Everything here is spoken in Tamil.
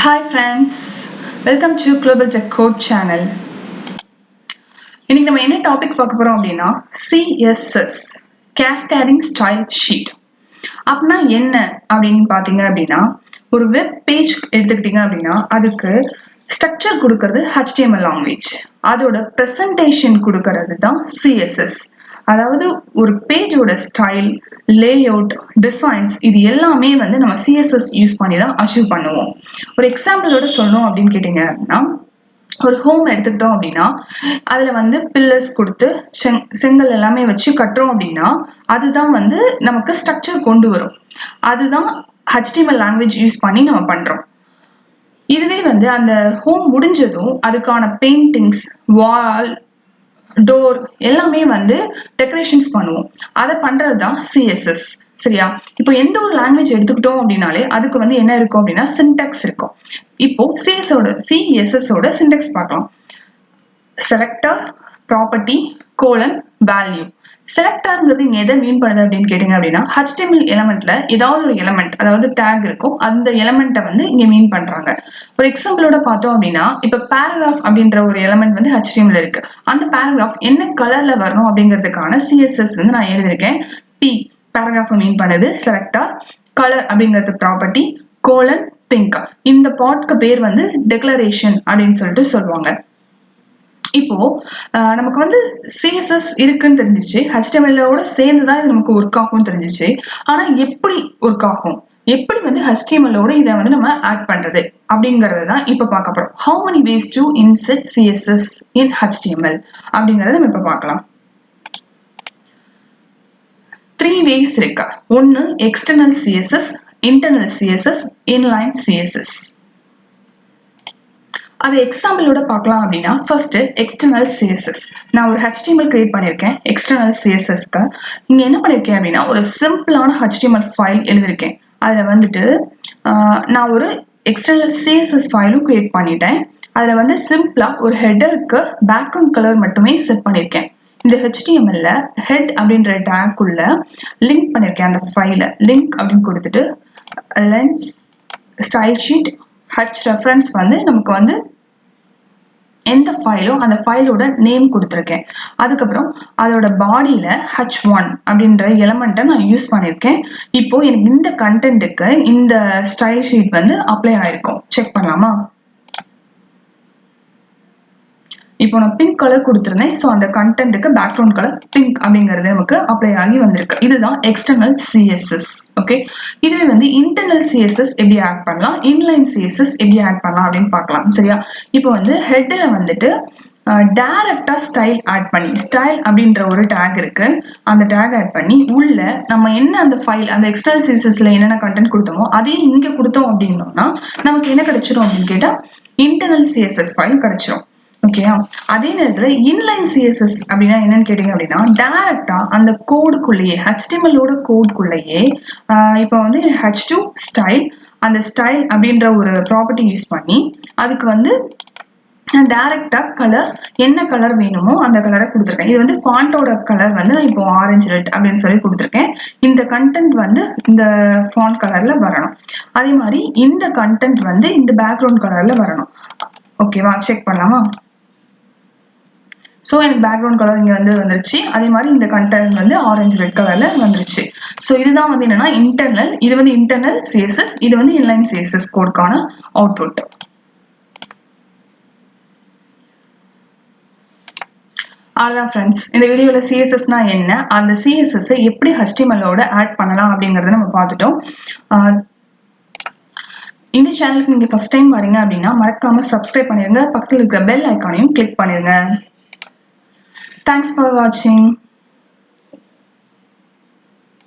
Hi friends, welcome to Global Tech Code channel. இன்னைக்கு நம்ம என்ன டாபிக் பார்க்க போறோம் அப்படின்னா CSS Cascading Style Sheet. அப்படின்னா என்ன அப்படின்னு பாத்தீங்க அப்படின்னா ஒரு வெப் பேஜ் எடுத்துக்கிட்டீங்க அப்படின்னா அதுக்கு ஸ்ட்ரக்சர் கொடுக்கிறது HTML லாங்குவேஜ், அதோட பிரசன்டேஷன் கொடுக்கிறது தான் CSS. அதாவது ஒரு பேஜோட ஸ்டைல், லேஅவுட், டிசைன்ஸ் இது எல்லாமே வந்து நம்ம CSS யூஸ் பண்ணி தான் அச்சீவ் பண்ணுவோம். ஒரு எக்ஸாம்பிளோட சொல்லணும் அப்படின்னு கேட்டீங்க அப்படின்னா ஒரு ஹோம் எடுத்துக்கிட்டோம் அப்படின்னா அதுல வந்து பில்லர்ஸ் கொடுத்து செங்கல் எல்லாமே வச்சு கட்டுறோம் அப்படின்னா அதுதான் வந்து நமக்கு ஸ்ட்ரக்சர் கொண்டு வரும். அதுதான் HTML லாங்குவேஜ் யூஸ் பண்ணி நம்ம பண்றோம். இதுவே வந்து அந்த ஹோம் முடிஞ்சதும் அதுக்கான பெயிண்டிங்ஸ், வால், டோர் எல்லாமே வந்து டெக்கரேஷன்ஸ் பண்ணுவோம். அதை பண்றதுதான் CSS. சரியா? இப்போ எந்த ஒரு லாங்குவேஜ் எடுத்துக்கிட்டோம் அப்படின்னாலே அதுக்கு வந்து என்ன இருக்கும் அப்படின்னா சின்டாக்ஸ் இருக்கும். இப்போ CSS ஓட சின்டாக்ஸ் பார்க்கலாம். Selector, property, colon, value. செலக்டர்ங்கிறது இங்க எதை மீன் பண்ணுது அப்படின்னு கேட்டீங்க அப்படின்னா HTML எலமெண்ட்ல ஏதாவது ஒரு எலமெண்ட், அதாவது டேக் இருக்கும், அந்த எலமெண்ட்டை வந்து இங்க மீன் பண்றாங்க. ஒரு எக்ஸாம்பிளோட பார்த்தோம் அப்படின்னா இப்ப பேராகிராஃப் அப்படின்ற ஒரு எலமெண்ட் வந்து HTML இருக்கு. அந்த பேராகிராஃப் என்ன கலர்ல வரணும் அப்படிங்கிறதுக்கான CSS வந்து நான் எழுதியிருக்கேன். பேராகிராஃப் மீன் பண்ணுது செலக்டர், கலர் அப்படிங்கிறது ப்ராப்பர்ட்டி, கோலன், பிங்க். இந்த பார்ட்க்கு பேர் வந்து டெக்ளரேஷன் அப்படின்னு சொல்லிட்டு சொல்லுவாங்க. இப்போ நமக்கு வந்து CSS இருக்குன்னு தெரிஞ்சிச்சு, HTML-ஓட சேர்ந்துதான் இது நமக்கு ஒர்க் ஆகும் தெரிஞ்சிச்சு. ஆனா எப்படி ஒர்க் ஆகும், எப்படி வந்து HTML-ஓட இதை வந்து நம்ம ஆட் பண்றது அப்படிங்கறது தான் இப்ப பார்க்க போறோம். How many ways to insert CSS in HTML அப்படிங்கறத நம்ம இப்ப பார்க்கலாம். 3 ways இருக்கு. ஒன்னு external CSS, internal CSS, inline CSS. அது எக்ஸாம்பிளோட பார்க்கலாம் அப்படின்னா ஃபர்ஸ்ட் எக்ஸ்டர்னல் CSS. நான் ஒரு HTML கிரியேட் பண்ணியிருக்கேன் எக்ஸ்டர்னல் CSSக்கு. இங்க என்ன பண்ணியிருக்கேன் அப்படின்னா ஒரு சிம்பிளான HTML ஃபைல் எழுதியிருக்கேன். அதுல வந்துட்டு நான் ஒரு எக்ஸ்டர்னல் CSS ஃபைலும் கிரியேட் பண்ணிட்டேன். அதுல வந்து சிம்பிளா ஒரு ஹெடருக்கு பேக்ரவுண்ட் கலர் மட்டுமே செட் பண்ணியிருக்கேன். இந்த HTML-ல ஹெட் அப்படின்ற டேக் உள்ள லிங்க் பண்ணியிருக்கேன். அந்த ஃபைலை லிங்க் அப்படின்னு கொடுத்துட்டு lens style sheet H reference வந்து நமக்கு வந்து எந்த ஃபைலோ அந்த ஃபைலோட நேம் கொடுத்துருக்கேன். அதுக்கப்புறம் அதோட பாடியில H1 அப்படின்ற எலமெண்ட்டை நான் யூஸ் பண்ணியிருக்கேன். இப்போ எனக்கு இந்த கண்டென்ட்டுக்கு இந்த ஸ்டைல் ஷீட் வந்து அப்ளை ஆயிருக்கும். செக் பண்ணலாமா? இப்போ நான் பிங்க் கலர் கொடுத்துருந்தேன். ஸோ அந்த கண்டென்ட்டுக்கு பேக்ரவுண்ட் கலர் பிங்க் அப்படிங்கிறது நமக்கு அப்ளை ஆகி வந்திருக்கு. இதுதான் எக்ஸ்டர்னல் CSS. ஓகே, இதுவே வந்து இன்டர்னல் CSS எப்படி ஆட் பண்ணலாம், இன்லைன் CSS எப்படி ஆட் பண்ணலாம் அப்படின்னு பார்க்கலாம். சரியா? இப்போ வந்து ஹெட்ல வந்துட்டு டைரக்டா ஸ்டைல் ஆட் பண்ணி, ஸ்டைல் அப்படின்ற ஒரு டேக் இருக்கு, அந்த டேக் ஆட் பண்ணி உள்ள நம்ம என்ன அந்த ஃபைல், அந்த எக்ஸ்டர்னல் CSSல என்னென்ன கண்டென்ட் கொடுத்தோமோ அதையும் இங்க கொடுத்தோம் அப்படின்னோம்னா நமக்கு என்ன கிடைச்சிரும் அப்படின்னு கேட்டா இன்டர்னல் CSS ஃபைல் கிடைச்சிரும். ஓகேயா? அதே நேரத்துல இன்லைன் CSS அப்படின்னா என்னன்னு கேட்டீங்க அப்படின்னா டைரக்டா அந்த கோடுக்குள்ளேயே HTML-ஓட கோடுக்குள்ளேயே இப்போ வந்து H2 ஸ்டைல், அந்த ஸ்டைல் அப்படின்ற ஒரு ப்ராப்பர்ட்டி யூஸ் பண்ணி அதுக்கு வந்து டைரக்டா கலர், என்ன கலர் வேணுமோ அந்த கலரை கொடுத்துருக்கேன். இது வந்து ஃபாண்டோட கலர் வந்து நான் இப்போ ஆரஞ்சு ரெட் அப்படின்னு சொல்லி கொடுத்துருக்கேன். இந்த கண்டென்ட் வந்து இந்த ஃபாண்ட் கலர்ல வரணும். அதே மாதிரி இந்த கண்டென்ட் வந்து இந்த பேக்ரவுண்ட் கலர்ல வரணும். ஓகேவா? செக் பண்ணலாமா? ஸோ எனக்கு பேக்ரவுண்ட் கலர் இங்கே வந்து வந்துருச்சு. அதே மாதிரி இந்த கண்டென்ட் வந்து ஆரஞ்சு ரெட் கலர்ல வந்துருச்சு. ஸோ இதுதான் வந்து என்னன்னா இன்டர்னல், இது வந்து இன்டர்னல் CSS, இது வந்து இன்லைன் CSS கோடுக்கான அவுட்புட். அவ்வளோதான் ஃப்ரெண்ட்ஸ், இந்த வீடியோவில் CSSனா என்ன, அந்த CSS-ஐ எப்படி HTML-ஓட ஆட் பண்ணலாம் அப்படிங்கிறத நம்ம பார்த்துட்டோம். இந்த சேனலுக்கு நீங்கள் ஃபர்ஸ்ட் டைம் வரீங்க அப்படின்னா மறக்காம சப்ஸ்கிரைப் பண்ணிடுங்க, பக்கத்தில் இருக்கிற பெல் ஐக்கானையும் கிளிக் பண்ணிடுங்க. Thanks for watching.